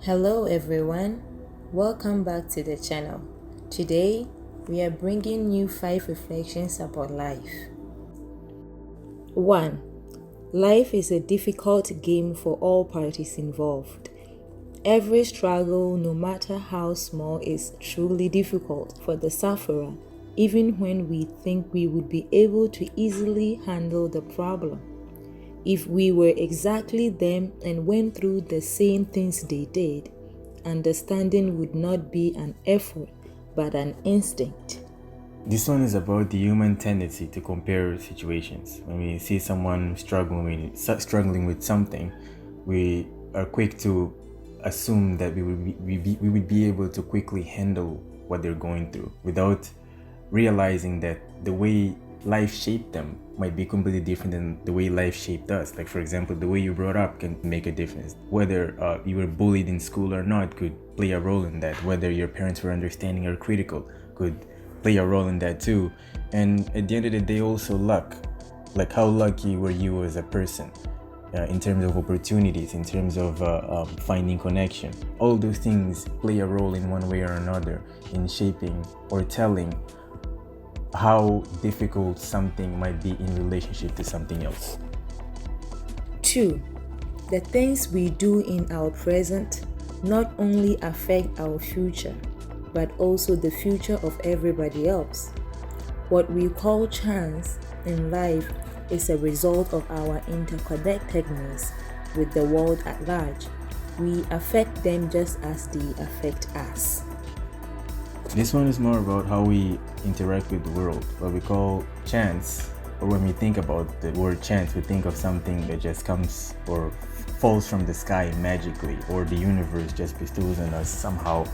Hello everyone, welcome back to the channel. Today we are bringing you 5 reflections about life. 1. Life is a difficult game for all parties involved. Every struggle, no matter how small, is truly difficult for the sufferer, even when we think we would be able to easily handle the problem. If we were exactly them and went through the same things they did, understanding would not be an effort but an instinct. This one is about the human tendency to compare situations. When we see someone struggling with something, we are quick to assume that we would be able to quickly handle what they're going through without realizing that the way life shaped them might be completely different than the way life shaped us. Like, for example, the way you brought up can make a difference. Whether you were bullied in school or not could play a role in that. Whether your parents were understanding or critical could play a role in that too. And at the end of the day, also luck. Like, how lucky were you as a person in terms of opportunities, in terms of finding connection. All those things play a role in one way or another in shaping or telling how difficult something might be in relationship to something else. 2. The things we do in our present not only affect our future, but also the future of everybody else. What we call chance in life is a result of our interconnectedness with the world at large. We affect them just as they affect us. This one is more about how we interact with the world. What we call chance, or when we think about the word chance, we think of something that just comes or falls from the sky magically, or the universe just bestows on us somehow.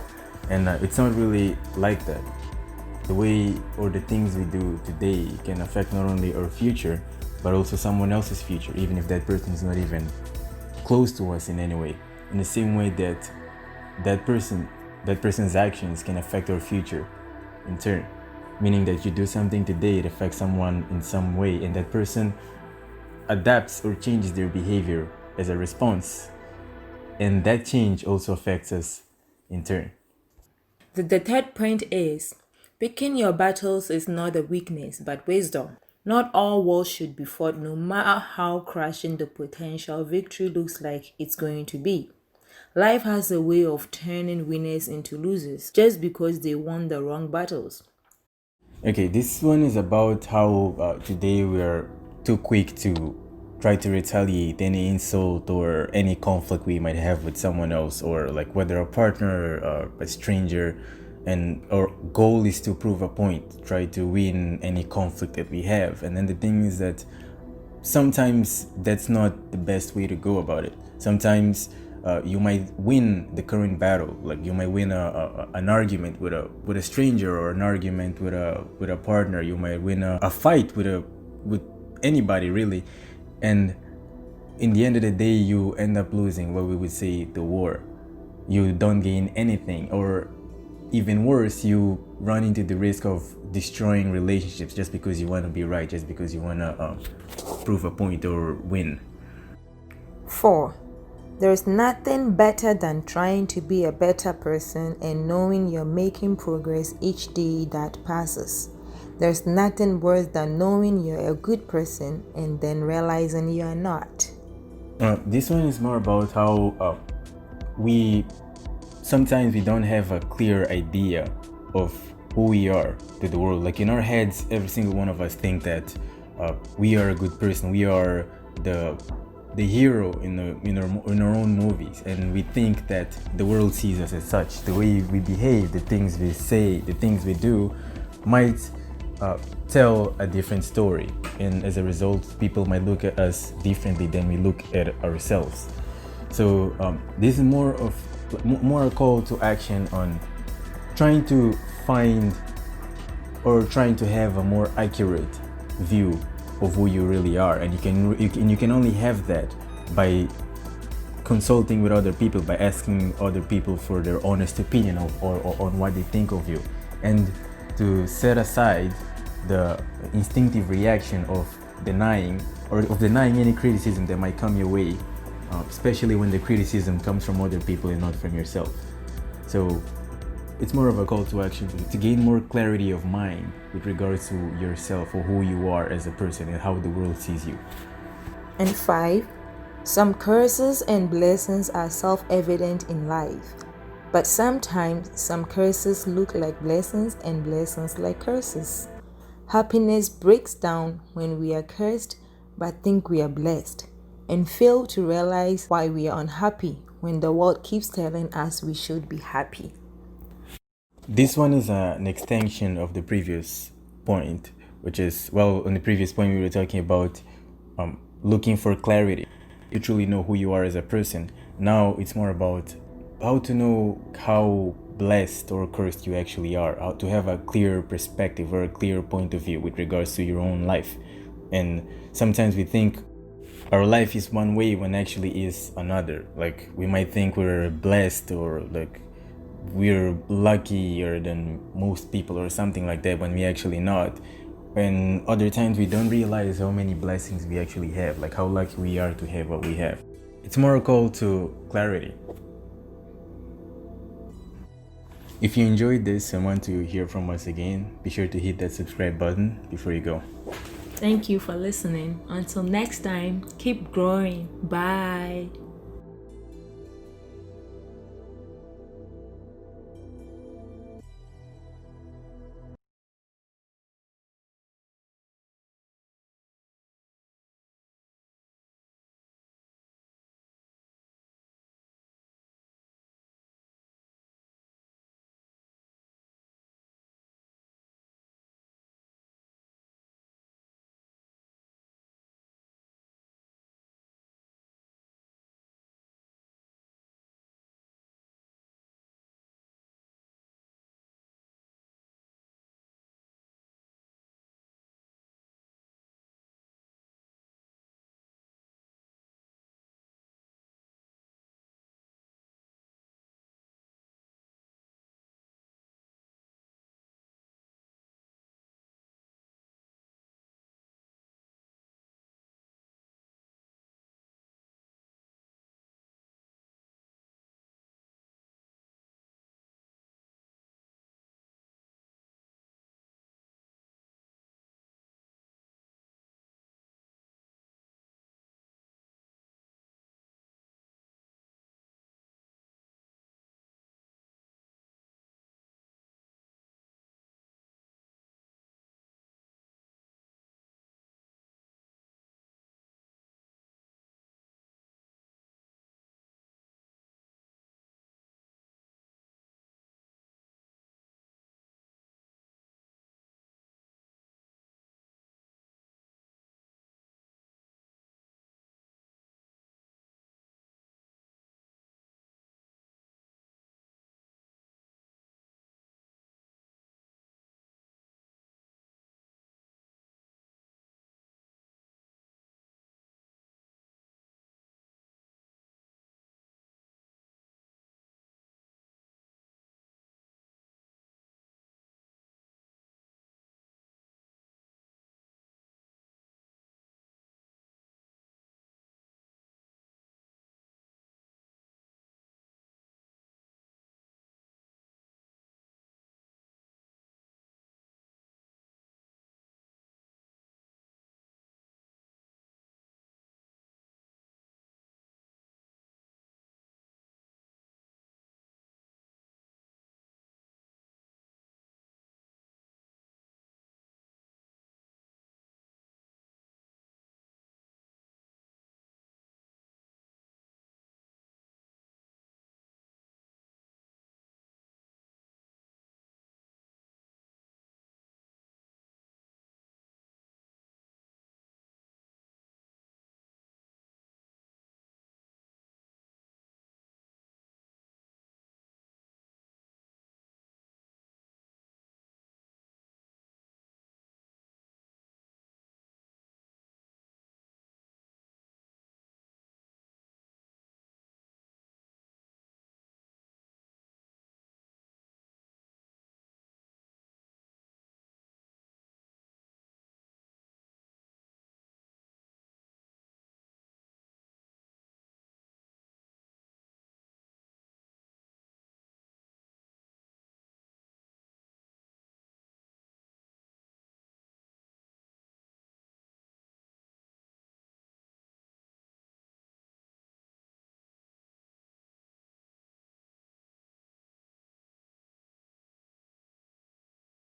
And it's not really like that. The way or the things we do today can affect not only our future, but also someone else's future, even if that person is not even close to us in any way. In the same way that that person's actions can affect our future in turn. Meaning that you do something today, it affects someone in some way, and that person adapts or changes their behavior as a response. And that change also affects us in turn. The third point is picking your battles is not a weakness but wisdom. Not all wars should be fought, no matter how crushing the potential victory looks like it's going to be. Life has a way of turning winners into losers just because they won the wrong battles. Okay, this one is about how today we are too quick to try to retaliate any insult or any conflict we might have with someone else, or like whether a partner or a stranger, and our goal is to prove a point, try to win any conflict that we have. And then the thing is that sometimes that's not the best way to go about it. Sometimes you might win the current battle, like you might win an argument with a stranger, or an argument with a partner. You might win a fight with anybody really, and in the end of the day you end up losing, what we would say, the war. You don't gain anything, or even worse, you run into the risk of destroying relationships just because you want to be right, just because you want to prove a point or win. 4. There's nothing better than trying to be a better person and knowing you're making progress each day that passes. There's nothing worse than knowing you're a good person and then realizing you're not. This one is more about how we sometimes we don't have a clear idea of who we are to the world. Like in our heads, every single one of us think that we are a good person. We are the hero in our own movies, and we think that the world sees us as such. The way we behave, the things we say, the things we do might tell a different story, and as a result people might look at us differently than we look at ourselves. So this is more a call to action on trying to find or trying to have a more accurate view of who you really are. And you can only have that by consulting with other people, by asking other people for their honest opinion on what they think of you, and to set aside the instinctive reaction of denying any criticism that might come your way, especially when the criticism comes from other people and not from yourself. So it's more of a call to action to gain more clarity of mind with regards to yourself or who you are as a person and how the world sees you. And 5, some curses and blessings are self-evident in life, but sometimes some curses look like blessings and blessings like curses. Happiness breaks down when we are cursed but think we are blessed, and fail to realize why we are unhappy when the world keeps telling us we should be happy. This one is an extension of the previous point, which is, well, on the previous point we were talking about looking for clarity. You truly know who you are as a person. Now it's more about how to know how blessed or cursed you actually are, how to have a clear perspective or a clear point of view with regards to your own life. And sometimes we think our life is one way when actually is another. Like we might think we're blessed or like we're luckier than most people or something like that, when we actually not. And other times we don't realize how many blessings we actually have, like how lucky we are to have what we have. It's more a call to clarity. If you enjoyed this and want to hear from us again, be sure to hit that subscribe button before you go. Thank you for listening. Until next time, keep growing. Bye.